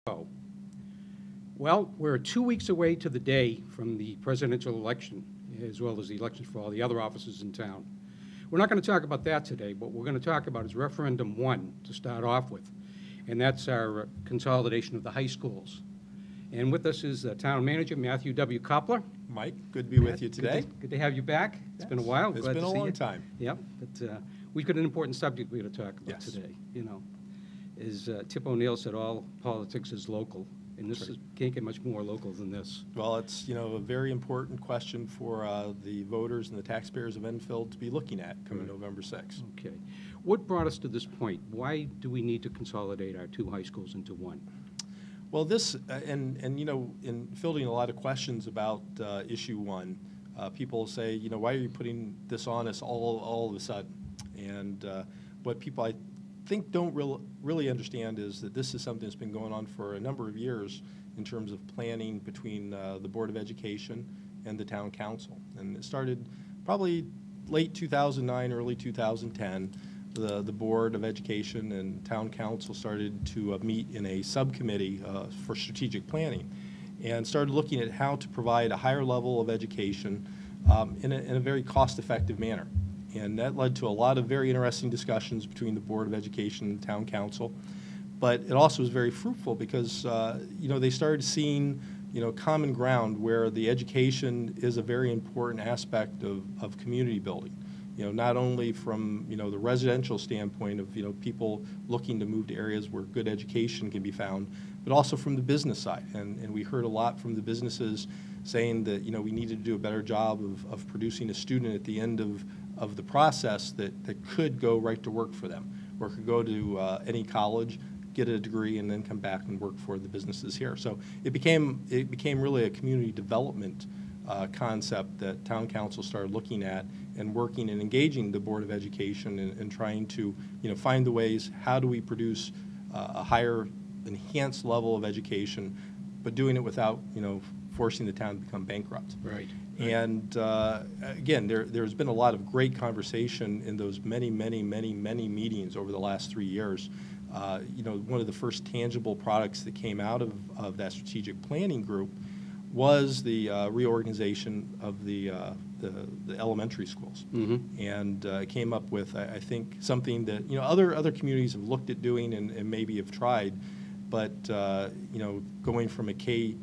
Oh, well, we're 2 weeks away to the day from the presidential election, as well as the elections for all the other offices in town. We're not going to talk about that today. What we're going to talk about is referendum one to start off with, and that's our consolidation of the high schools. And with us is the town manager, Matthew W. Koppler. Mike, good to be with you today. Good to have you back. It's been a while. It's Glad been to a see long you. time. Yep, but we've got an important subject we're going to talk about Yes. today. As Tip O'Neill said, all politics is local, and this can't get much more local than this. Well, it's a very important question for the voters and the taxpayers of Enfield to be looking at coming November 6th. Okay. What brought us to this point? Why do we need to consolidate our two high schools into one? Well, this in fielding a lot of questions about issue one, people say, why are you putting this on us all of a sudden? And what people I think don't really understand is that this is something that's been going on for a number of years in terms of planning between the Board of Education and the Town Council. And it started probably late 2009, early 2010. The Board of Education and Town Council started to meet in a subcommittee for strategic planning and started looking at how to provide a higher level of education in a very cost-effective manner. And that led to a lot of very interesting discussions between the Board of Education and the Town Council. But it also was very fruitful because, they started seeing, common ground where the education is a very important aspect of community building. Not only from, the residential standpoint of, people looking to move to areas where good education can be found, but also from the business side. And we heard a lot from the businesses saying that, we needed to do a better job of producing a student at the end of the process that could go right to work for them, or could go to any college, get a degree, and then come back and work for the businesses here. So it became really a community development concept that Town Council started looking at and working and engaging the Board of Education and trying to find the ways, how do we produce a higher enhanced level of education, but doing it without forcing the town to become bankrupt. Right. And again, there's been a lot of great conversation in those many meetings over the last 3 years. One of the first tangible products that came out of that strategic planning group was the reorganization of the elementary schools. Mm-hmm. And it came up with, I think, something that other communities have looked at doing and maybe have tried, but going from a K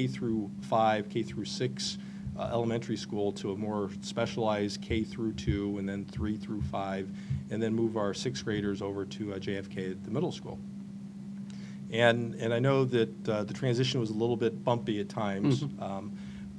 through 5, K through 6 elementary school to a more specialized K through 2, and then 3 through 5, and then move our 6th graders over to JFK at the middle school. And I know that the transition was a little bit bumpy at times, Mm-hmm.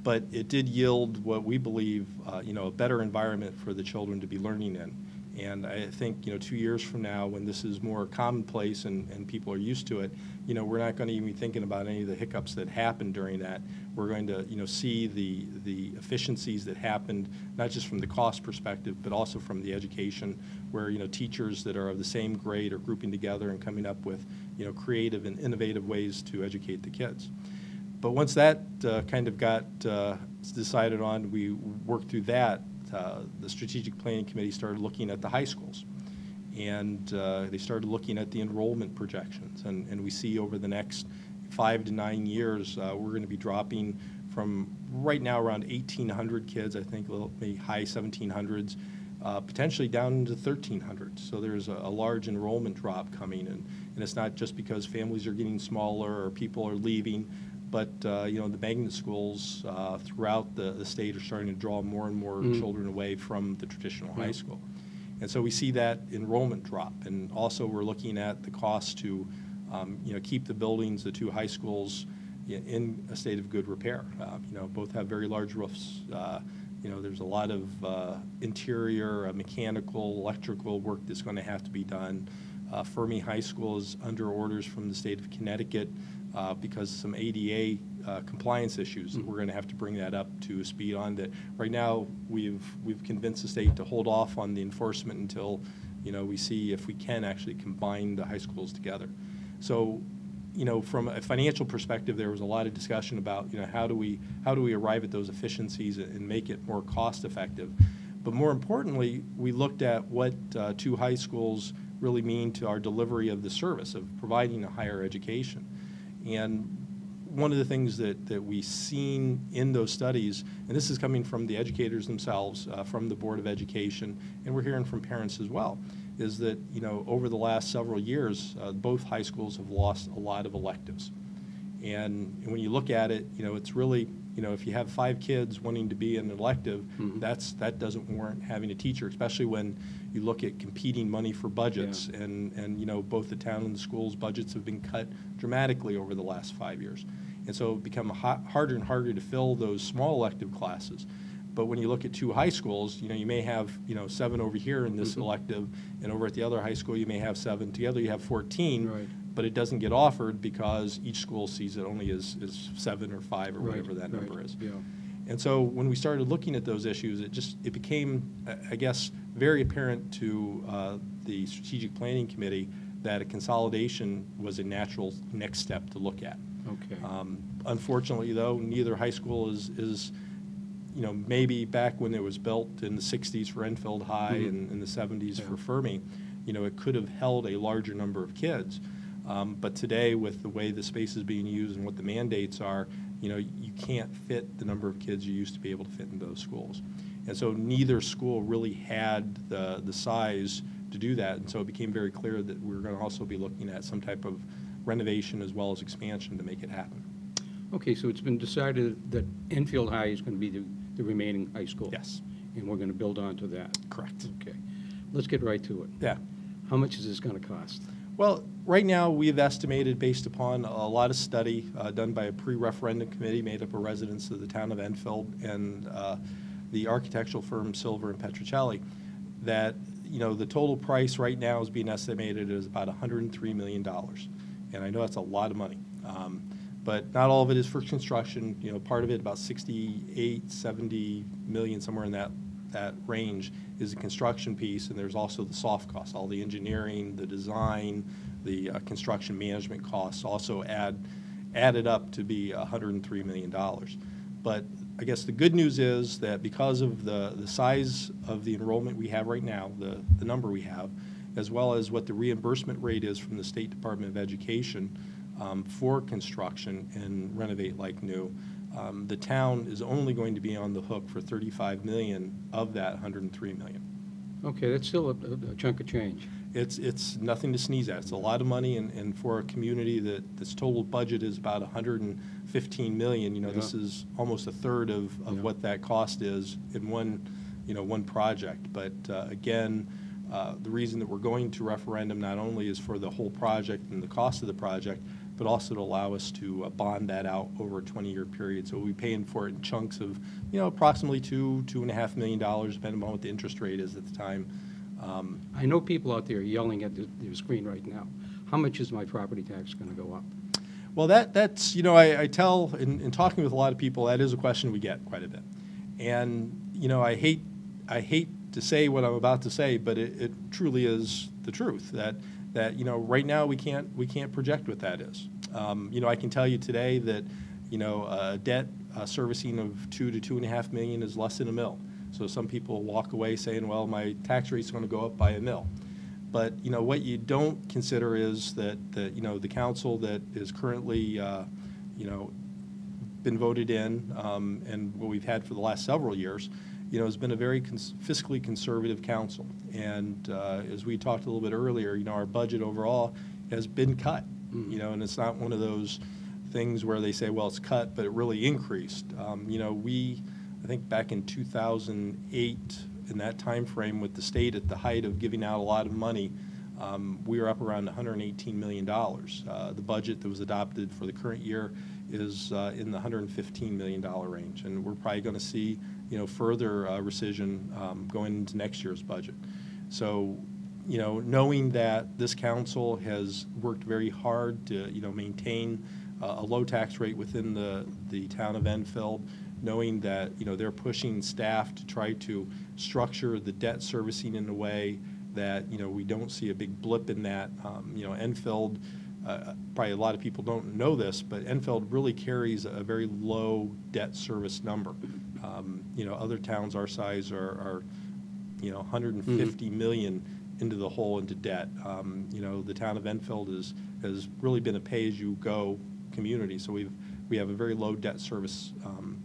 but it did yield what we believe, a better environment for the children to be learning in. And I think, 2 years from now, when this is more commonplace and people are used to it, we're not going to even be thinking about any of the hiccups that happened during that. We're going to, see the efficiencies that happened, not just from the cost perspective, but also from the education, where, teachers that are of the same grade are grouping together and coming up with, creative and innovative ways to educate the kids. But once that kind of got decided on, we worked through that. The Strategic Planning Committee started looking at the high schools, and they started looking at the enrollment projections. And we see over the next 5 to 9 years, we're going to be dropping from right now around 1,800 kids, I think maybe high 1,700s, potentially down into 1,300. So there's a large enrollment drop coming, and it's not just because families are getting smaller or people are leaving, but the magnet schools throughout the state are starting to draw more and more children away from the traditional high school. And so we see that enrollment drop. And also we're looking at the cost to keep the buildings, the two high schools, in a state of good repair. Both have very large roofs. There's a lot of interior, mechanical, electrical work that's going to have to be done. Fermi High School is under orders from the state of Connecticut because of some ADA compliance issues. We're going to have to bring that up to speed on that. Right now, we've convinced the state to hold off on the enforcement until we see if we can actually combine the high schools together. So, from a financial perspective, there was a lot of discussion about how do we arrive at those efficiencies and make it more cost effective. But more importantly, we looked at what two high schools really mean to our delivery of the service of providing a higher education. And one of the things that we've seen in those studies, and this is coming from the educators themselves, from the Board of Education, and we're hearing from parents as well, is that, you know, over the last several years, both high schools have lost a lot of electives. And when you look at it, you know, it's really, you know, if you have 5 kids wanting to be in an elective, that doesn't warrant having a teacher, especially when you look at competing money for budgets. Yeah. And you know, both the town and the schools' budgets have been cut dramatically over the last 5 years. And so it become harder and harder to fill those small elective classes. But when you look at 2 high schools, you know, you may have, you know, 7 over here in this elective, and over at the other high school you may have 7. Together you have 14. Right. But it doesn't get offered because each school sees it only as 7 or 5 or whatever that number is. Yeah. And so when we started looking at those issues, it became, I guess, very apparent to the Strategic Planning Committee that a consolidation was a natural next step to look at. Okay. Unfortunately, though, neither high school is, you know, maybe back when it was built in the 60s for Enfield High and in the 70s for Fermi, you know, it could have held a larger number of kids. But today, with the way the space is being used and what the mandates are, you know, you can't fit the number of kids you used to be able to fit in those schools. And so neither school really had the size to do that. And so it became very clear that we were going to also be looking at some type of renovation as well as expansion to make it happen. Okay, so it's been decided that Enfield High is going to be the remaining high school? Yes. And we're going to build onto that? Correct. Okay. Let's get right to it. Yeah. How much is this going to cost? Well, right now we've estimated, based upon a lot of study done by a pre-referendum committee made up of residents of the town of Enfield and the architectural firm Silver and Petrocelli, that, you know, the total price right now is being estimated as about $103 million. And I know that's a lot of money. But not all of it is for construction. You know, part of it, about 68, 70 million, somewhere in that range, is a construction piece, and there's also the soft costs, all the engineering, the design, the construction management costs also added up to be $103 million. But I guess the good news is that because of the size of the enrollment we have right now, the number we have, as well as what the reimbursement rate is from the State Department of Education for construction and renovate like new, the town is only going to be on the hook for $35 million of that $103 million. Okay, that's still a chunk of change. It's nothing to sneeze at. It's a lot of money, and for a community that's total budget is about $115 million. You know, this is almost a third of what that cost is in one project. But again, the reason that we're going to referendum not only is for the whole project and the cost of the project, but also to allow us to bond that out over a 20-year period. So we'll be paying for it in chunks of, you know, approximately $2.5 million, depending on what the interest rate is at the time. I know people out there yelling at their screen right now. How much is my property tax going to go up? Well, that's, you know, I tell, in talking with a lot of people, that is a question we get quite a bit. And, you know, I hate to say what I'm about to say, but it truly is the truth, that you know, right now we can't project what that is. You know, I can tell you today that, you know, debt servicing of $2 to $2.5 million is less than $1 million. So some people walk away saying, well, my tax rate's going to go up by $1 million. But, you know, what you don't consider is that you know, the council that is currently, you know, been voted in, and what we've had for the last several years, you know, has been a very fiscally conservative council. And as we talked a little bit earlier, you know, our budget overall has been cut. You know, and it's not one of those things where they say, well, it's cut, but it really increased. You know, I think back in 2008, in that time frame with the state at the height of giving out a lot of money, we were up around $118 million. The budget that was adopted for the current year is in the $115 million range, and we're probably going to see, you know, further rescission going into next year's budget. So, you know, knowing that this council has worked very hard to, you know, maintain a low tax rate within the town of Enfield, knowing that, you know, they're pushing staff to try to structure the debt servicing in a way that, you know, we don't see a big blip in that. You know, Enfield, probably a lot of people don't know this, but Enfield really carries a very low debt service number. You know, other towns our size are you know, 150 million into the hole into debt. You know, the town of Enfield has really been a pay-as-you-go community. So we have a very low debt service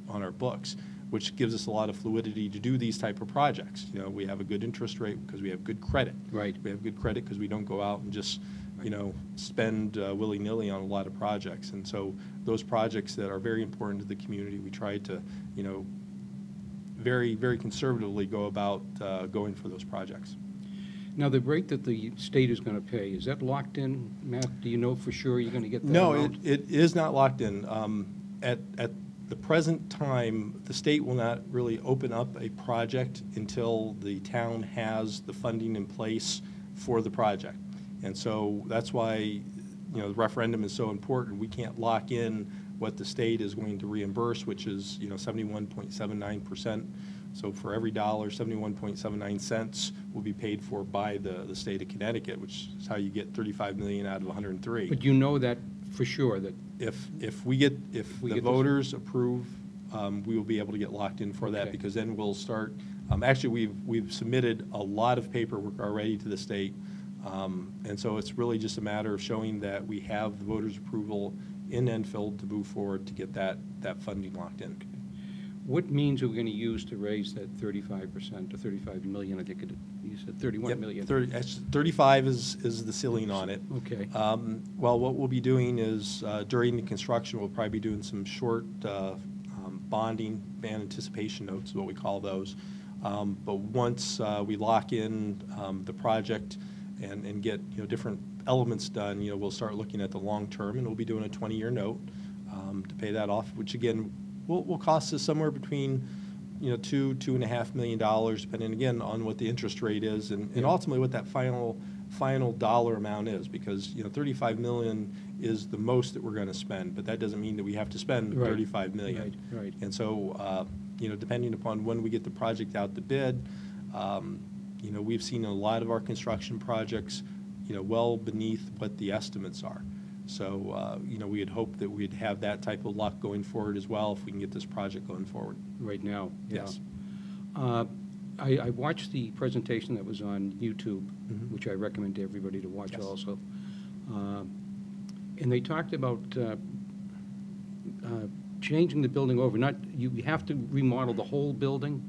on our books, which gives us a lot of fluidity to do these type of projects. You know, we have a good interest rate because we have good credit. Right. We have good credit because we don't go out and just, you know, spend willy-nilly on a lot of projects. And so those projects that are very important to the community, we try to, you know, very, very conservatively go about going for those projects. Now, the rate that the state is going to pay, is that locked in, Matt? Do you know for sure you're going to get that No, amount? it is not locked in. At the present time, the state will not really open up a project until the town has the funding in place for the project. And so that's why, you know, the referendum is so important. We can't lock in what the state is going to reimburse, which is, you know, 71.79%. So for every dollar, 71.79 cents will be paid for by the state of Connecticut, which is how you get 35 million out of 103. But you know that for sure, that If we get the this- voters approve, we will be able to get locked in for that, Okay. because then we'll start. Actually, we've submitted a lot of paperwork already to the state, and so it's really just a matter of showing that we have the voters' approval in Enfield to move forward to get that funding locked in. what means are we going to use to raise that 35% to 35 million? I think you said 31 Yep, million. 35 is the ceiling on it. Okay. Well, what we'll be doing is, during the construction, we'll probably be doing some short bonding and anticipation notes, is what we call those. But once we lock in the project and get, you know, different elements done, you know, we'll start looking at the long term, and we'll be doing a 20-year note to pay that off, which again will cost us somewhere between, you know, $2.5 million, depending again on what the interest rate is, and ultimately what that final dollar amount is, because, you know, 35 million is the most that we're going to spend, but that doesn't mean that we have to spend Right. 35 million. Right. And so, you know, depending upon when we get the project out to bid, you know, we've seen a lot of our construction projects, you know, well beneath what the estimates are. So, you know, we had hoped that we'd have that type of luck going forward as well if we can get this project going forward. Right now, yeah. Yes. I watched the presentation that was on YouTube, Mhm. which I recommend to everybody to watch Yes. also. And they talked about changing the building over. Not, you have to remodel the whole building?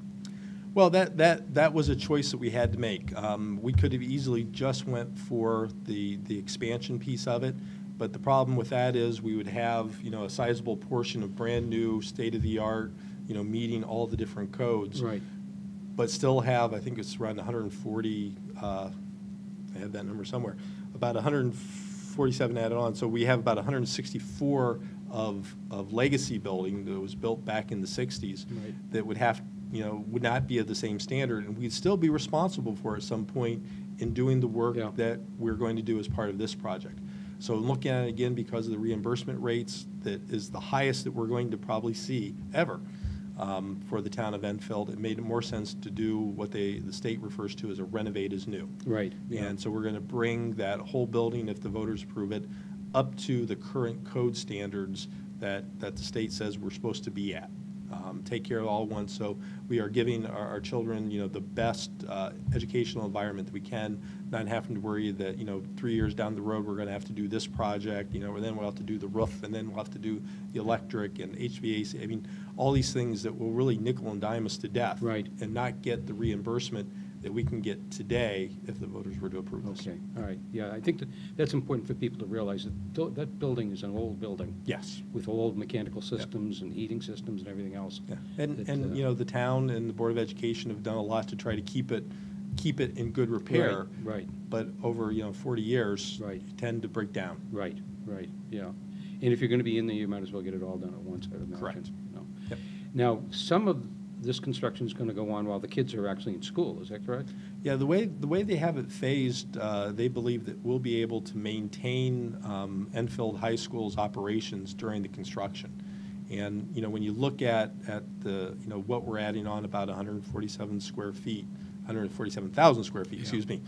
Well, that was a choice that we had to make. We could have easily just went for the expansion piece of it, but the problem with that is we would have, you know, a sizable portion of brand-new, state-of-the-art, you know, meeting all the different codes. Right. But still have, I think it's around 140, I have that number somewhere, about 147 added on. So we have about 164 of legacy building that was built back in the 60s Right. that would have, you know, would not be of the same standard, and we'd still be responsible for at some point in doing the work Yeah. that we're going to do as part of this project. So looking at it again, because of the reimbursement rates, that is the highest that we're going to probably see ever for the town of Enfield, it made more sense to do what the state refers to as a renovate as new. Right. Yeah. And so we're going to bring that whole building, if the voters approve it, up to the current code standards that the state says we're supposed to be at. Take care of all once. So we are giving our children, you know, the best educational environment that we can, not having to worry that, you know, 3 years down the road we're going to have to do this project, you know, and then we'll have to do the roof, and then we'll have to do the electric and HVAC. I mean, all these things that will really nickel and dime us to death. Right. And not get the reimbursement that we can get today if the voters were to approve this. Okay, all right. Yeah, I think that's important for people to realize that that building is an old building Yes. with old mechanical systems and heating systems and everything else. Yeah. And that, you know, the town and the Board of Education have done a lot to try to keep it in good repair. Right, But over, you know, 40 years, Right. you tend to break down. right, yeah. And if you're going to be in there, you might as well get it all done at once, I would imagine. Correct. No. Yep. Now, some of this construction is going to go on while the kids are actually in school, is that correct? Yeah, the way they have it phased, they believe that we'll be able to maintain Enfield High School's operations during the construction. And, you know, when you look at the, you know, what we're adding on, about 147 square feet, 147,000 square feet, excuse me,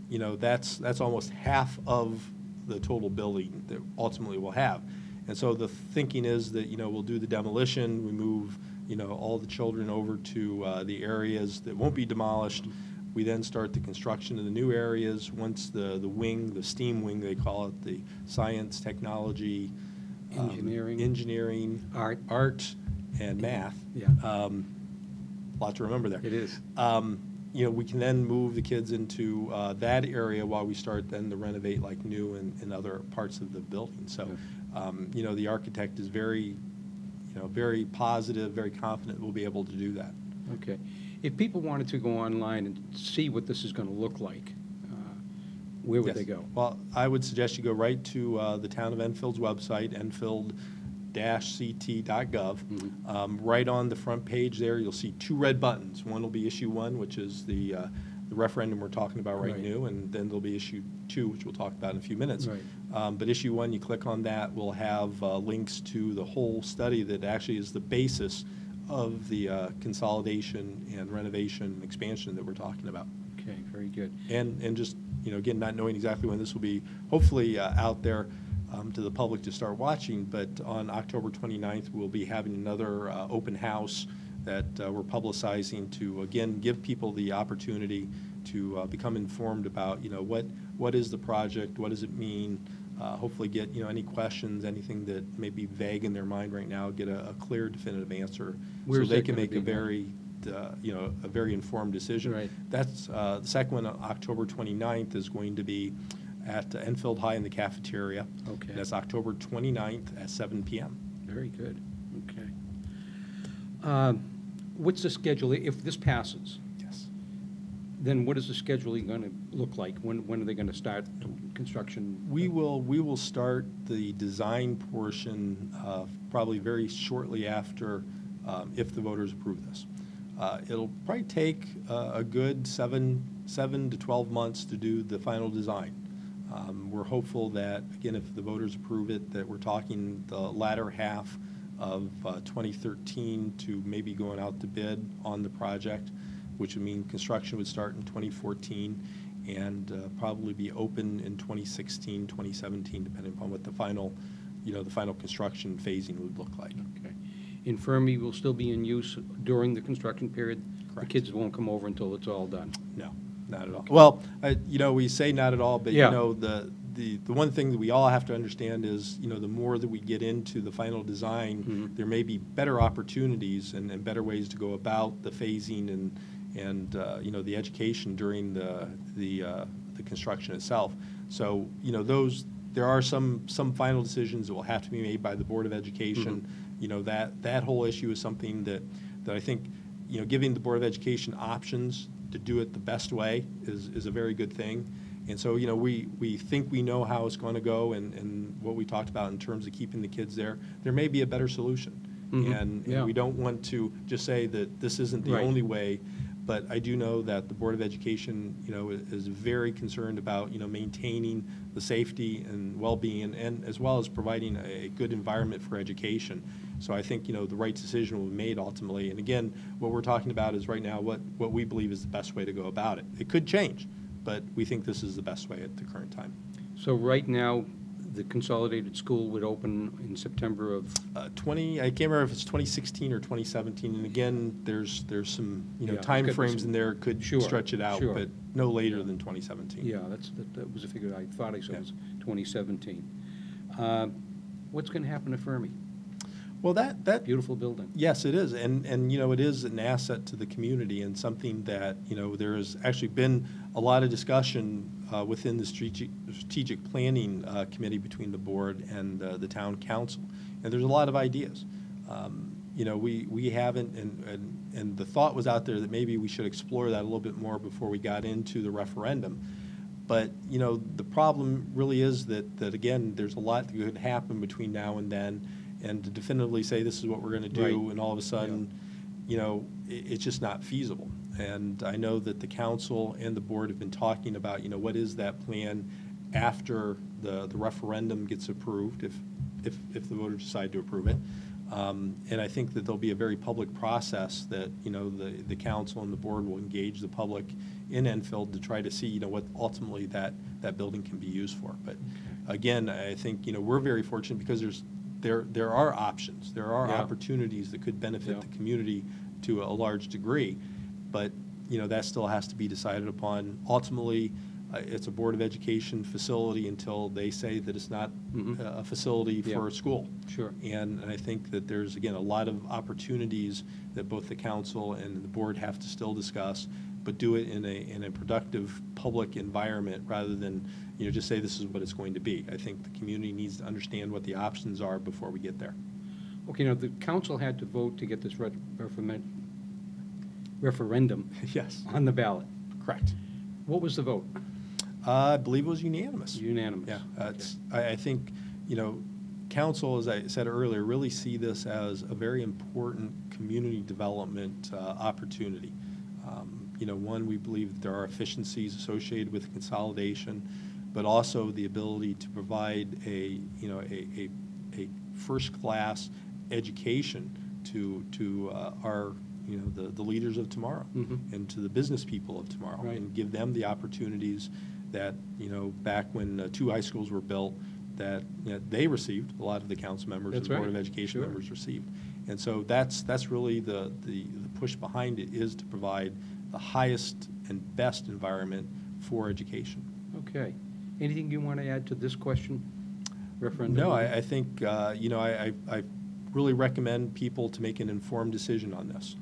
you know, that's almost half of the total building that ultimately we'll have. And so the thinking is that, you know, we'll do the demolition, we move, you know, all the children over to the areas that won't be demolished. We then start the construction of the new areas. Once the wing, the STEAM wing, they call it, the science, technology, Engineering. art, and math. Yeah. A lot to remember there. It is. We can then move the kids into that area while we start then to renovate like new in other parts of the building. So, the architect is very, very positive, very confident we'll be able to do that. Okay. If people wanted to go online and see what this is going to look like, where would Yes. they go? Well, I would suggest you go right to the town of Enfield's website, enfield-ct.gov. Right on the front page there, you'll see two red buttons. One will be Issue 1, which is the referendum we're talking about right now, and then there'll be Issue 2, which we'll talk about in a few minutes. Right. But Issue 1, you click on that, we'll have links to the whole study that actually is the basis of the consolidation and renovation and expansion that we're talking about. Okay, very good. And just, again, not knowing exactly when this will be hopefully out there to the public to start watching, but on October 29th, we'll be having another open house that we're publicizing to, again, give people the opportunity to become informed about, what is the project, what does it mean, hopefully get, any questions, anything that may be vague in their mind right now, get a clear, definitive answer. Where's so they that can gonna make be a now? very a very informed decision. Right. That's the second one, October 29th, is going to be at Enfield High in the cafeteria. Okay. That's October 29th at 7 p.m. Very good. Okay. What's the schedule, if this passes? Yes. Then what is the scheduling going to look like? When are they going to start construction? We will start the design portion probably very shortly after, if the voters approve this. It'll probably take a good 7 to 12 months to do the final design. We're hopeful that, again, if the voters approve it, that we're talking the latter half of 2013 to maybe going out to bid on the project, which would mean construction would start in 2014 and probably be open in 2016, 2017, depending upon what the final construction phasing would look like. Okay. Infirmary will still be in use during the construction period? Correct. The kids won't come over until it's all done? No, not at all. Well, we say not at all, but Yeah. the one thing that we all have to understand is, the more that we get into the final design, there may be better opportunities and better ways to go about the phasing and the education during the construction itself. So, there are some final decisions that will have to be made by the Board of Education. That whole issue is something that I think, giving the Board of Education options to do it the best way is a very good thing. And so, we think we know how it's going to go and what we talked about in terms of keeping the kids there. There may be a better solution. And we don't want to just say that this isn't the only way. But I do know that the Board of Education, is very concerned about, maintaining the safety and well-being and as well as providing a good environment for education. So I think, the right decision will be made ultimately. And again, what we're talking about is right now what we believe is the best way to go about it. It could change, but we think this is the best way at the current time. So right now, the consolidated school would open in September of? I can't remember if it's 2016 or 2017. And again, there's some, time frames in there could stretch it out, but no later than 2017. Yeah, that was a figure I thought I saw was 2017. What's going to happen to Fermi? Well, that Beautiful building. Yes, it is, and it is an asset to the community and something that there has actually been a lot of discussion within the strategic planning committee between the board and the town council, and there's a lot of ideas. We haven't, and the thought was out there that maybe we should explore that a little bit more before we got into the referendum. But the problem really is that again, there's a lot that could happen between now and then. And to definitively say this is what we're going to do, and all of a sudden, it's just not feasible. And I know that the council and the board have been talking about, what is that plan after the referendum gets approved, if the voters decide to approve it. And I think that there'll be a very public process that, the council and the board will engage the public in Enfield to try to see, what ultimately that building can be used for. But again, I think, we're very fortunate because there are options. There are opportunities that could benefit the community to a large degree, but that still has to be decided upon. Ultimately, it's a Board of Education facility until they say that it's not a facility Yeah. for a school. Sure. And I think that there's, again, a lot of opportunities that both the council and the board have to still discuss, but do it in a productive public environment rather than, just say this is what it's going to be. I think the community needs to understand what the options are before we get there. Okay, now, the council had to vote to get this referendum Yes, on the ballot. correct. What was the vote? I believe it was unanimous. Unanimous. Yeah, I think, council, as I said earlier, really see this as a very important community development opportunity. One, we believe that there are efficiencies associated with consolidation, but also the ability to provide a first-class education to our the leaders of tomorrow and to the business people of tomorrow, Right. and give them the opportunities that back when 2 high schools were built, that they received, a lot of the council members That's and the Board right. of Education Sure. members received. And so that's really the push behind it, is to provide the highest and best environment for education. Okay. Anything you want to add to this question? Referendum? No, I think, I really recommend people to make an informed decision on this.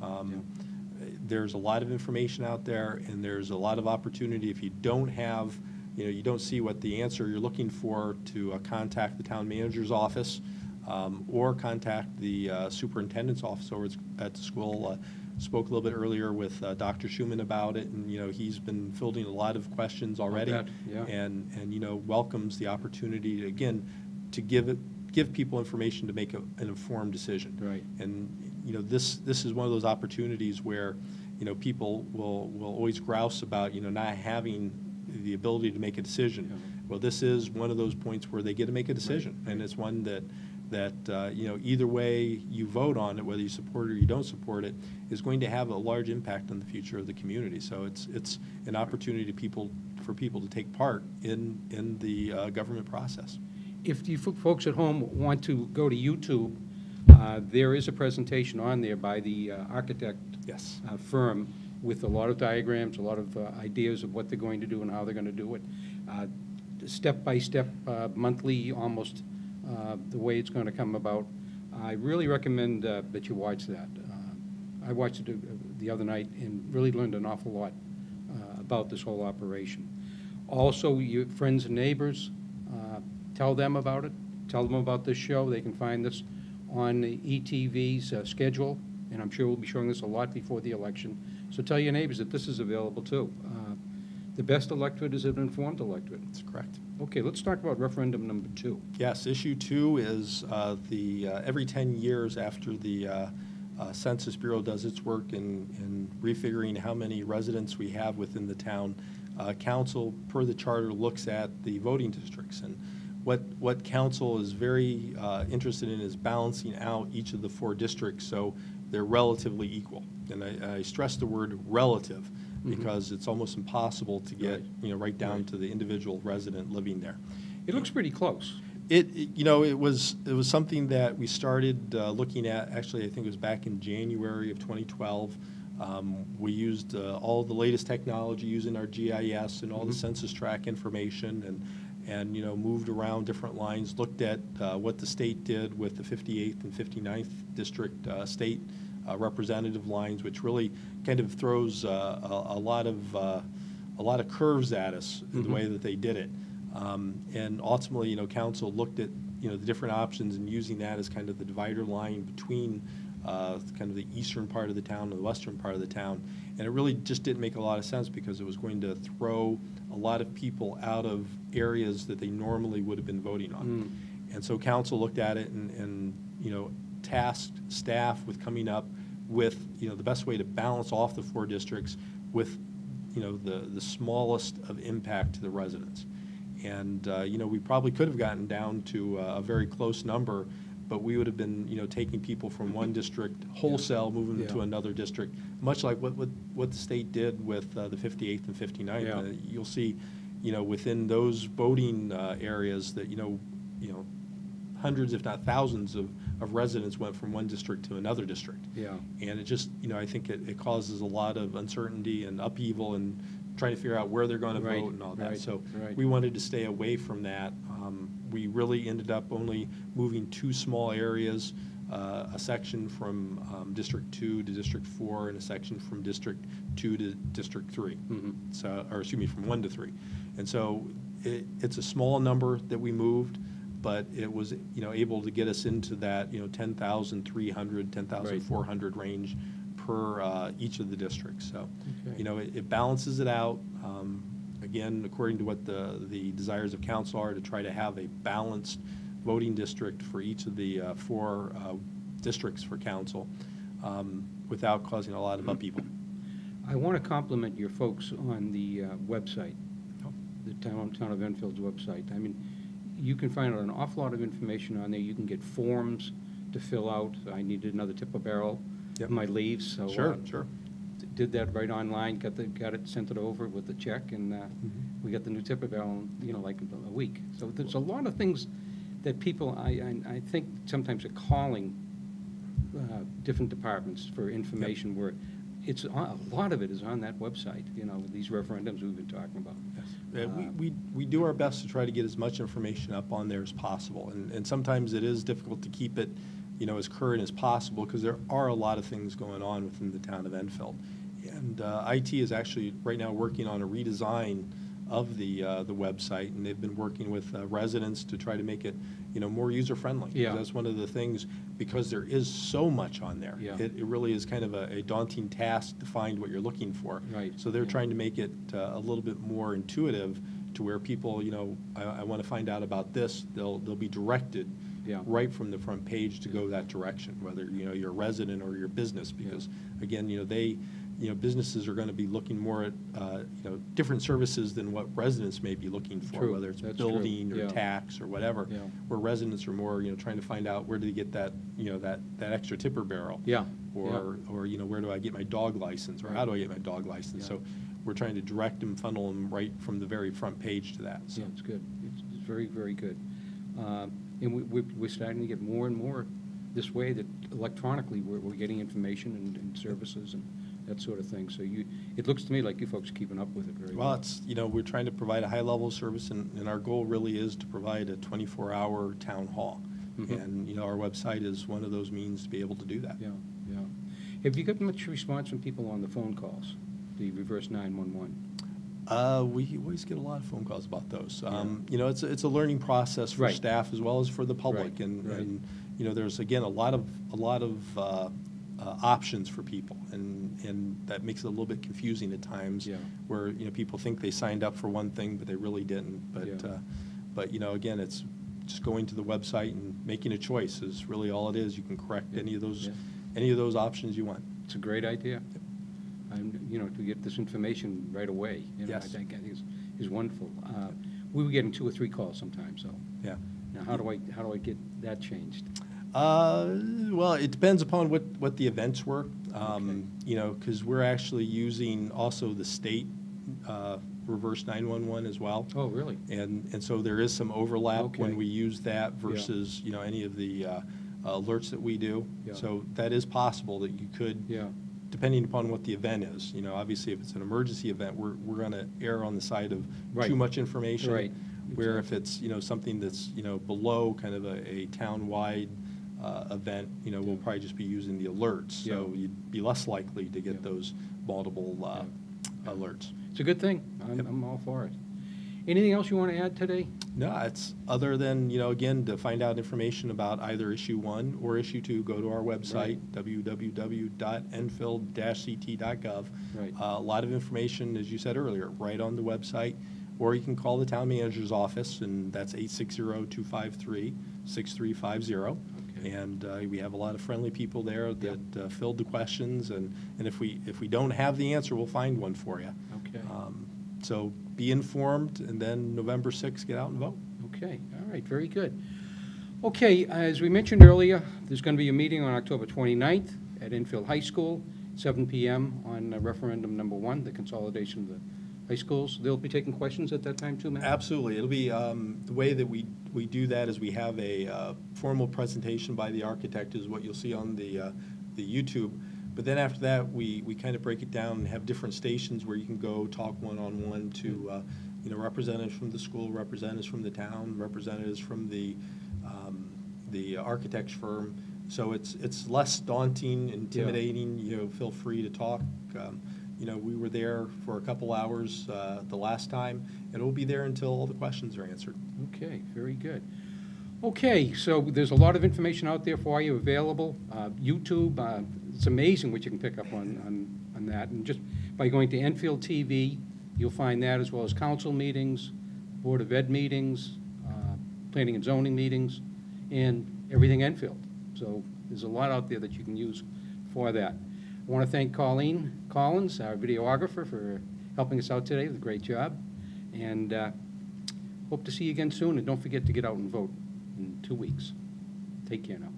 There's a lot of information out there, and there's a lot of opportunity. If you don't have, you don't see what the answer you're looking for, to contact the town manager's office, or contact the superintendent's office over at the school. Spoke a little bit earlier with Dr. Schumann about it, and he's been fielding a lot of questions already, bet, yeah. and welcomes the opportunity to, again, to give people information to make an informed decision. Right. And this is one of those opportunities where people will always grouse about not having the ability to make a decision. Yeah. Well, this is one of those points where they get to make a decision, Right. and it's one that either way you vote on it, whether you support it or you don't support it, is going to have a large impact on the future of the community. So it's an opportunity for people to take part in the government process. If you folks at home want to go to YouTube, there is a presentation on there by the architect Yes. firm with a lot of diagrams, a lot of ideas of what they're going to do and how they're going to do it. Step-by-step, monthly, almost, the way it's going to come about. I really recommend that you watch that. I watched it the other night and really learned an awful lot about this whole operation. Also, your friends and neighbors, tell them about it. Tell them about this show. They can find this on the ETV's schedule, and I'm sure we'll be showing this a lot before the election. So tell your neighbors that this is available too. The best electorate is an informed electorate. That's correct. Okay, let's talk about referendum number 2. Yes, issue 2 is every 10 years after the Census Bureau does its work in refiguring how many residents we have within the town, council, per the charter, looks at the voting districts. And what council is very interested in is balancing out each of the 4 districts so they're relatively equal. And I stress the word relative, because it's almost impossible to get right down to the individual resident living there. It looks pretty close. It was something that we started looking at. Actually, I think it was back in January of 2012. We used all the latest technology using our GIS and all the census tract information, and moved around different lines. Looked at what the state did with the 58th and 59th district state representative lines, which really kind of throws a lot of curves at us in the way that they did it. And ultimately, council looked at the different options and using that as kind of the divider line between kind of the eastern part of the town and the western part of the town. And it really just didn't make a lot of sense, because it was going to throw a lot of people out of areas that they normally would have been voting on. And so council looked at it and tasked staff with coming up with the best way to balance off the 4 districts with the smallest of impact to the residents. And we probably could have gotten down to a very close number, but we would have been taking people from one district wholesale, moving them to another district, much like what the state did with the 58th and 59th. Yeah. You'll see within those voting areas that hundreds, if not thousands, of residents went from one district to another district. Yeah. And it just, I think it causes a lot of uncertainty and upheaval, and trying to figure out where they're going to Right, vote and all that. right, So right. we wanted to stay away from that. We really ended up only moving 2 small areas, a section from District 2 to District 4 and a section from District 2 to District 3. So, or excuse me, from 1 to 3. And so it's a small number that we moved, but it was, able to get us into that, 10,300, 10,400 range per each of the districts. So, Okay. it balances it out. Again, according to what the desires of council are, to try to have a balanced voting district for each of the 4 districts for council without causing a lot of upheaval. I want to compliment your folks on the website, the Town of Enfield's website. I mean, you can find out an awful lot of information on there. You can get forms to fill out. I needed another tip of barrel Yep. of my leaves, so Sure, sure. did that right online. Got it, sent it over with the check, and we got the new tip of barrel, like a week. So there's a lot of things that people, I think, sometimes are calling different departments for information where it's a lot of it is on that website. These referendums we've been talking about. We do our best to try to get as much information up on there as possible, and sometimes it is difficult to keep it, as current as possible because there are a lot of things going on within the town of Enfield. And IT is actually right now working on a redesign of the website, and they've been working with residents to try to make it, more user-friendly. Yeah. That's one of the things, because there is so much on there. Yeah. It really is kind of a daunting task to find what you're looking for. Right. So they're Yeah. trying to make it a little bit more intuitive to where people, I want to find out about this, they'll be directed Yeah. right from the front page to go that direction, whether, you're a resident or your business, because, again, businesses are going to be looking more at, different services than what residents may be looking for, True. whether it's That's true. building or Yeah. tax or whatever, Yeah. where residents are more, trying to find out where do they get that, that extra tipper barrel. Yeah. Or, where do I get my dog license, or how do I get my dog license? Yeah. So we're trying to direct them, funnel them right from the very front page to that. So. Yeah, it's good. It's very, very good. And we're starting to get more and more this way, that electronically we're getting information and services and that sort of thing. So it looks to me like you folks are keeping up with it very well. Well, it's, we're trying to provide a high level of service, and our goal really is to provide a 24-hour town hall. Mhm. And, our website is one of those means to be able to do that. Yeah, yeah. Have you got much response from people on the phone calls, the reverse 911? We always get a lot of phone calls about those. Yeah. It's a learning process for Right. staff as well as for the public. Right, And, right. and, there's, again, a lot of options for people. And that makes it a little bit confusing at times. Yeah. Where, people think they signed up for one thing, but they really didn't. But, Yeah. again, it's just going to the website and making a choice is really all it is. You can correct Yeah. any of those Yeah. options you want. It's a great idea. To get this information right away, Yes. I think is wonderful. We were getting 2 or 3 calls sometimes, so. Yeah. Now, how do I get that changed? Well, it depends upon what the events were, Okay. Because we're actually using also the state reverse 911 as well. Oh, really? And so there is some overlap when Okay. we use that versus, any of the alerts that we do. Yeah. So that is possible that you could, Yeah. depending upon what the event is. Obviously, if it's an emergency event, we're going to err on the side of Right. too much information. Right. Where if it's, something that's, below kind of a town-wide event, we'll probably just be using the alerts. So Yeah. you'd be less likely to get Yeah. those multiple alerts. It's a good thing. Yep. I'm all for it. Anything else you want to add today? No, it's other than, again, to find out information about either issue 1 or issue 2, go to our website, www.enfield-ct.gov. Right. A lot of information, as you said earlier, right on the website, or you can call the town manager's office, and that's 860-253-6350. Okay. And we have a lot of friendly people there that filled the questions, and if we don't have the answer, we'll find one for you. Okay. So be informed, and then November 6th, get out and vote. Okay, all right, very good. Okay, as we mentioned earlier, there's going to be a meeting on October 29th at Enfield High School, 7 p.m. on referendum number 1, the consolidation of the high schools. They'll be taking questions at that time too, Matt? Absolutely. It'll be, the way that we do that is we have a formal presentation by the architect, is what you'll see on the YouTube. But then after that, we kind of break it down and have different stations where you can go talk one-on-one to representatives from the school, representatives from the town, representatives from the architect's firm. So it's less daunting, intimidating. Feel free to talk. We were there for a couple hours the last time, and we'll be there until all the questions are answered. Okay, very good. Okay, so there's a lot of information out there for you available. YouTube, it's amazing what you can pick up on that. And just by going to Enfield TV, you'll find that, as well as council meetings, Board of Ed meetings, planning and zoning meetings, and everything Enfield. So there's a lot out there that you can use for that. I want to thank Colleen Collins, our videographer, for helping us out today with a great job. And hope to see you again soon. And don't forget to get out and vote in 2 weeks. Take care now.